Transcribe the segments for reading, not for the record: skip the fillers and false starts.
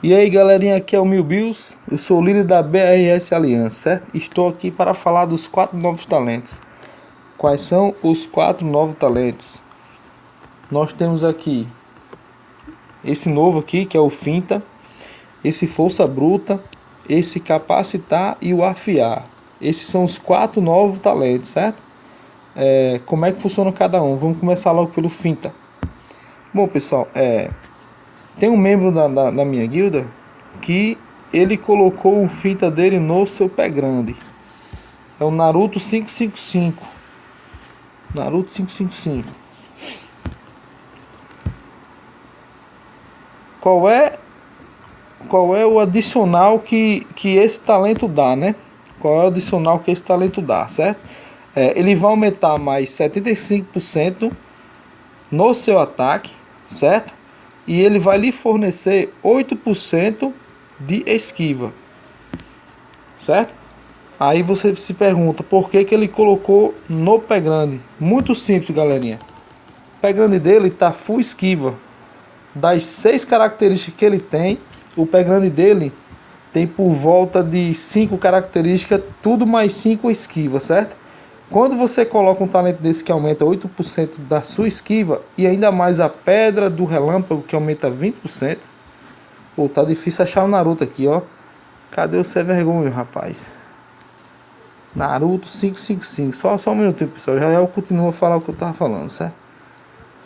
E aí galerinha, aqui é o Milbios, eu sou o líder da BRS Aliança, certo? Estou aqui para falar dos 4 novos talentos. Quais são os 4 novos talentos? Nós temos aqui esse novo aqui, que é o Finta, esse Força Bruta, esse Capacitar e o Afiar. Esses são os 4 novos talentos, certo? Como é que funciona cada um? Vamos começar logo pelo Finta. Bom pessoal, tem um membro da minha guilda que ele colocou o Finta dele no seu pé grande. É o Naruto 555. Naruto 555. Qual é o adicional que esse talento dá, né? Qual é o adicional que esse talento dá, certo? Ele vai aumentar mais 75% no seu ataque, certo? E ele vai lhe fornecer 8% de esquiva, certo? Aí você se pergunta por que ele colocou no pé grande. Muito simples, galerinha. O pé grande dele tá full esquiva. Das 6 características que ele tem, o pé grande dele tem por volta de 5 características, tudo mais 5 esquiva, certo? Quando você coloca um talento desse que aumenta 8% da sua esquiva e ainda mais a pedra do relâmpago que aumenta 20%, pô, tá difícil achar o Naruto aqui, ó. Cadê o sem vergonha, rapaz? Naruto 555. Só um minutinho, pessoal. Já eu continuo a falar o que eu tava falando, certo?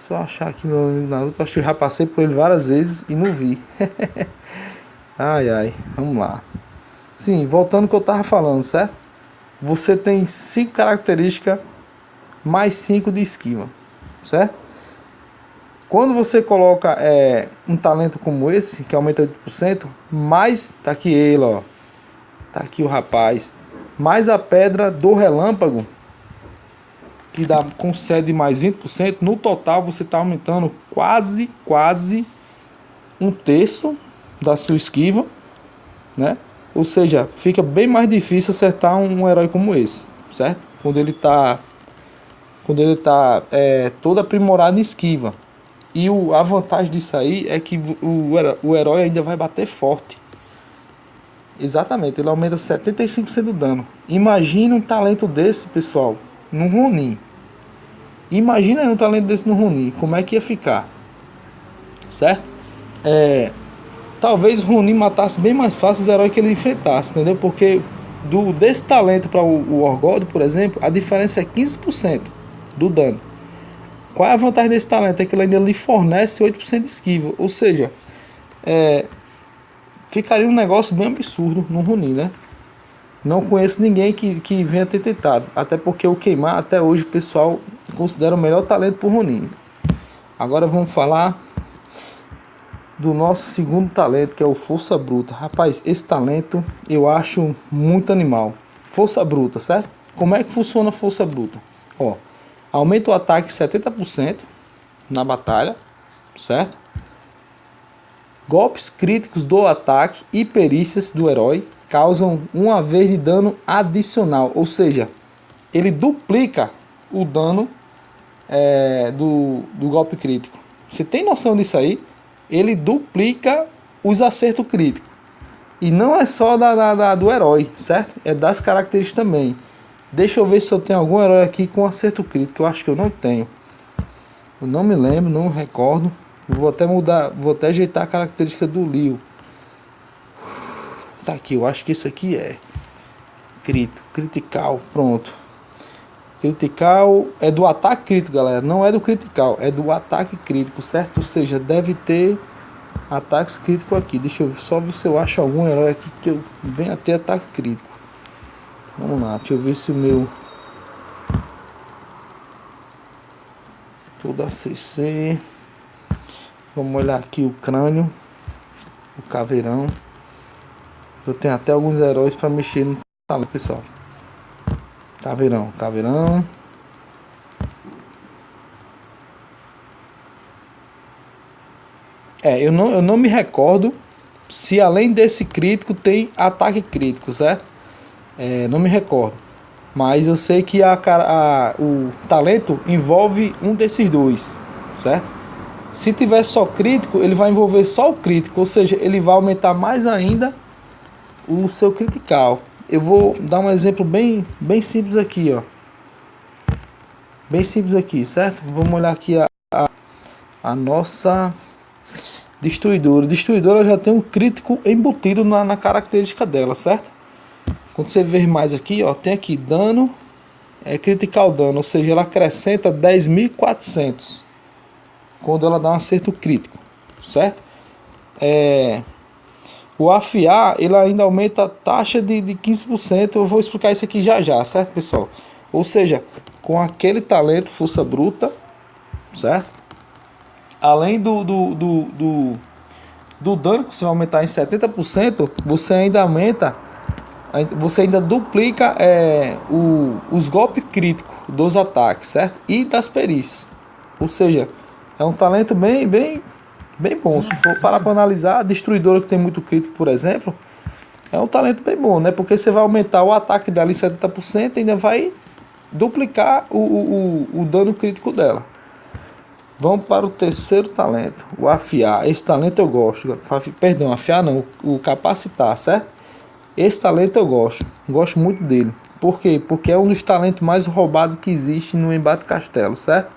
Só achar aqui meu amigo Naruto. Acho que eu já passei por ele várias vezes e não vi. Ai, ai. Vamos lá. Sim, voltando ao que eu tava falando, certo? Você tem 5 características mais 5 de esquiva, certo? Quando você coloca um talento como esse, que aumenta 8%, mais... Tá aqui ele, ó. Tá aqui o rapaz. Mais a pedra do relâmpago, que concede mais 20%, no total você está aumentando quase um terço da sua esquiva, né? Ou seja, fica bem mais difícil acertar um herói como esse, certo? Quando ele tá todo aprimorado em esquiva. E a vantagem disso aí é que o herói ainda vai bater forte. Exatamente, ele aumenta 75% do dano. Imagina um talento desse, pessoal, no Ronin. Imagina um talento desse no Ronin, como é que ia ficar? Certo? Talvez o Ronin matasse bem mais fácil os heróis que ele enfrentasse, entendeu? Porque desse talento para o Orgold, por exemplo, a diferença é 15% do dano. Qual é a vantagem desse talento? É que ele ainda lhe fornece 8% de esquiva. Ou seja, ficaria um negócio bem absurdo no Ronin, né? Não conheço ninguém que venha ter tentado. Até porque o Queimar, até hoje, o pessoal considera o melhor talento pro Ronin. Agora vamos falar do nosso segundo talento, que é o Força Bruta. Rapaz, esse talento eu acho muito animal. Força Bruta, certo? Como é que funciona a Força Bruta? Ó, aumenta o ataque 70% na batalha, certo? Golpes críticos do ataque e perícias do herói causam uma vez de dano adicional, ou seja, ele duplica o dano do golpe crítico. Você tem noção disso aí? Ele duplica os acertos críticos. E não é só do herói, certo? É das características também. Deixa eu ver se eu tenho algum herói aqui com acerto crítico. Eu acho que eu não tenho. Eu não me lembro, não me recordo. Vou até ajeitar a característica do Leo. Tá aqui, eu acho que esse aqui é critical, pronto. Critical é do ataque crítico, galera. Não é do critical, é do ataque crítico, certo? Ou seja, deve ter ataques críticos aqui. Deixa eu só ver se eu acho algum herói aqui que eu venha a ter ataque crítico. Vamos lá, deixa eu ver se o meu... Todo ACC. Vamos olhar aqui o crânio. O caveirão. Eu tenho até alguns heróis para mexer no talento, pessoal. Caveirão. Eu não me recordo se além desse crítico tem ataque crítico, certo? Não me recordo. Mas eu sei que o talento envolve um desses dois, certo? Se tiver só crítico, ele vai envolver só o crítico, ou seja, ele vai aumentar mais ainda o seu critical. Eu vou dar um exemplo bem simples aqui, ó. Bem simples aqui, certo? Vamos olhar aqui a nossa destruidora. Destruidora já tem um crítico embutido na característica dela, certo? Quando você ver mais aqui, ó, tem aqui dano, critical dano, ou seja, ela acrescenta 10.400 quando ela dá um acerto crítico, certo? O afiar, ele ainda aumenta a taxa de 15%. Eu vou explicar isso aqui já já, certo, pessoal? Ou seja, com aquele talento força bruta, certo? Além do dano que você vai aumentar em 70%, você ainda duplica os golpes críticos dos ataques, certo? E das perícias. Ou seja, é um talento bem bom. Se for parar para analisar, a destruidora que tem muito crítico, por exemplo, é um talento bem bom, né? Porque você vai aumentar o ataque dela em 70% e ainda vai duplicar o dano crítico dela. Vamos para o terceiro talento, o afiar. Esse talento eu gosto. Perdão, afiar não, o capacitar, certo? Esse talento eu gosto muito dele. Por quê? Porque é um dos talentos mais roubados que existe no Embate Castelo, certo?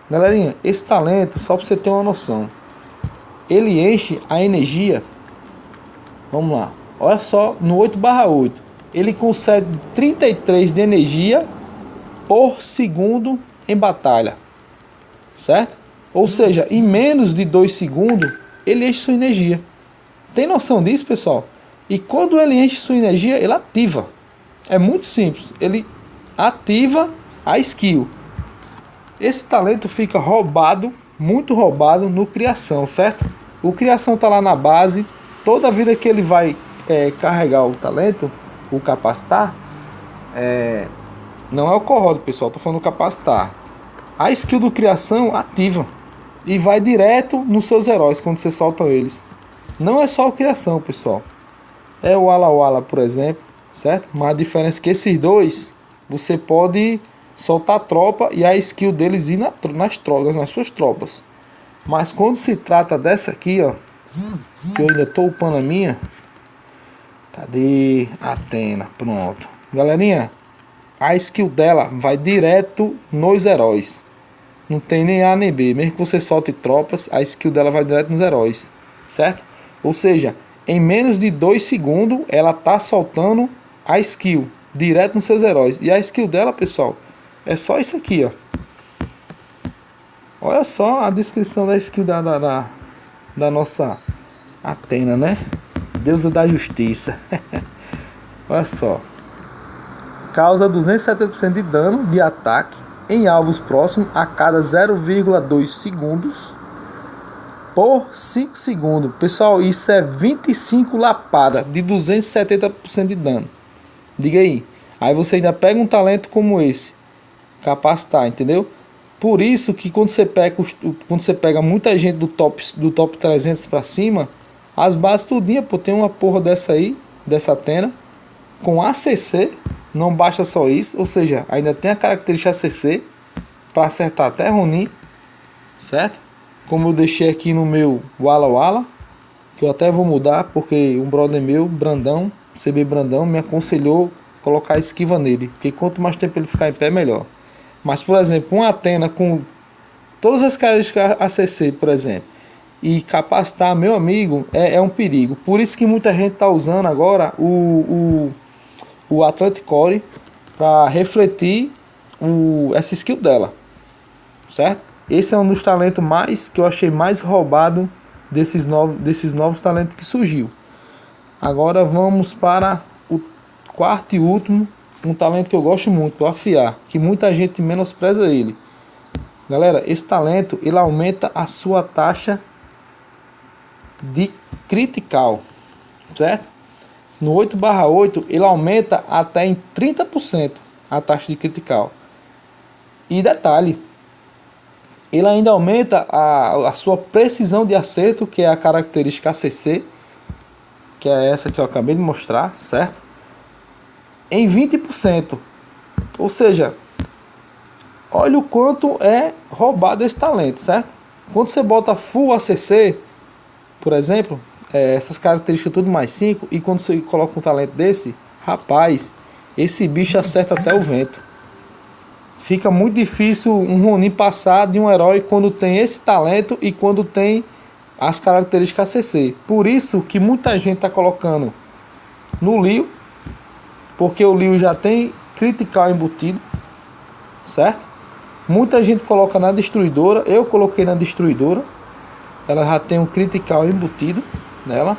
Galerinha, esse talento, só para você ter uma noção, ele enche a energia. Vamos lá, olha só, no 8/8 ele concede 33 de energia por segundo em batalha, certo? Ou seja, em menos de 2 segundos ele enche sua energia. Tem noção disso, pessoal? E quando ele enche sua energia, ele ativa. É muito simples, ele ativa a skill. Esse talento fica roubado, muito roubado no criação, certo? O criação tá lá na base. Toda vida que ele vai carregar o talento, o capacitar, não é o corrode, pessoal, tô falando capacitar. A skill do criação ativa e vai direto nos seus heróis quando você solta eles. Não é só o criação, pessoal. É o Wala Wala, por exemplo, certo? Mas a diferença é que esses dois você pode soltar a tropa e a skill deles ir nas suas tropas. Mas quando se trata dessa aqui, ó, que eu ainda tô upando a minha. Cadê? Atena, pronto. Galerinha, a skill dela vai direto nos heróis. Não tem nem A nem B. Mesmo que você solte tropas, a skill dela vai direto nos heróis, certo? Ou seja, em menos de 2 segundos ela tá soltando a skill direto nos seus heróis. E a skill dela, pessoal, é só isso aqui, ó. Olha só a descrição da skill da nossa Atena, né? Deusa da justiça. Olha só. Causa 270% de dano de ataque em alvos próximos a cada 0,2 segundos por 5 segundos. Pessoal, isso é 25 lapada de 270% de dano. Diga aí. Aí você ainda pega um talento como esse, capacitar, entendeu? Por isso que quando você pega muita gente do top 300 para cima, as bases tudinha, pô, tem uma porra dessa aí, dessa Atena, com ACC, não basta só isso, ou seja, ainda tem a característica ACC para acertar até Ronin, certo? Como eu deixei aqui no meu Wala Wala, que eu até vou mudar, porque um brother meu, Brandão, CB Brandão, me aconselhou colocar esquiva nele, porque quanto mais tempo ele ficar em pé, melhor. Mas, por exemplo, uma Atena com todas as características ACC, por exemplo, e capacitar, meu amigo, é um perigo. Por isso que muita gente está usando agora o Atlantic Core para refletir essa skill dela, certo? Esse é um dos talentos que eu achei mais roubado desses novos talentos que surgiu. Agora vamos para o quarto e último, um talento que eu gosto muito, o afiar, que muita gente menospreza ele. Galera, esse talento ele aumenta a sua taxa de critical, certo? No 8/8 ele aumenta até em 30% a taxa de critical. E detalhe, ele ainda aumenta a sua precisão de acerto, que é a característica ACC, que é essa que eu acabei de mostrar, certo? Em 20%. Ou seja, olha o quanto é roubado esse talento, certo? Quando você bota Full ACC, por exemplo, essas características tudo mais 5, e quando você coloca um talento desse, rapaz, esse bicho acerta até o vento. Fica muito difícil um Ronin passar de um herói quando tem esse talento e quando tem as características ACC. Por isso que muita gente está colocando no Leo, porque o Leo já tem critical embutido, certo? Muita gente coloca na destruidora, eu coloquei na destruidora, ela já tem um critical embutido nela.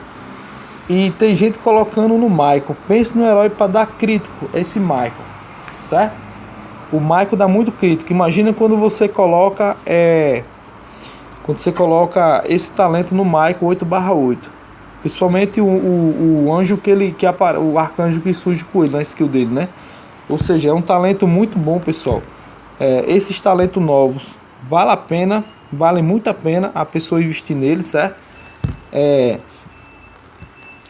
E tem gente colocando no Michael. Pense no herói para dar crítico, esse Michael, certo? O Michael dá muito crítico. Imagina quando você coloca esse talento no Michael 8/8. Principalmente o anjo o arcanjo que surge com ele na skill dele, né? Ou seja, é um talento muito bom, pessoal. Esses talentos novos vale muito a pena a pessoa investir nele, certo?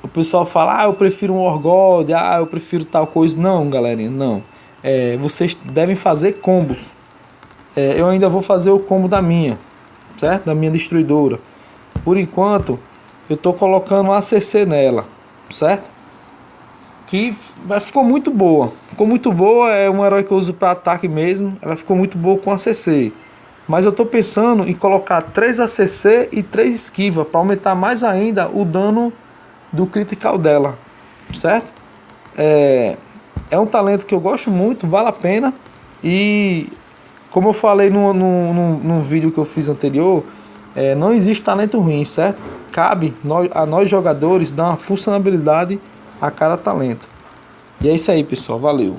O pessoal fala, eu prefiro um Orgod, eu prefiro tal coisa. Não, galerinha, não. Vocês devem fazer combos. Eu ainda vou fazer o combo da minha, certo? Da minha destruidora. Por enquanto, eu tô colocando um ACC nela, certo? Que ficou muito boa. Ficou muito boa, é um herói que eu uso para ataque mesmo. Ela ficou muito boa com ACC. Mas eu tô pensando em colocar 3 ACC e 3 esquiva para aumentar mais ainda o dano do critical dela, certo? É um talento que eu gosto muito, vale a pena. E como eu falei no vídeo que eu fiz anterior, não existe talento ruim, certo? Cabe a nós jogadores dar uma funcionalidade a cada talento. E é isso aí, pessoal, valeu.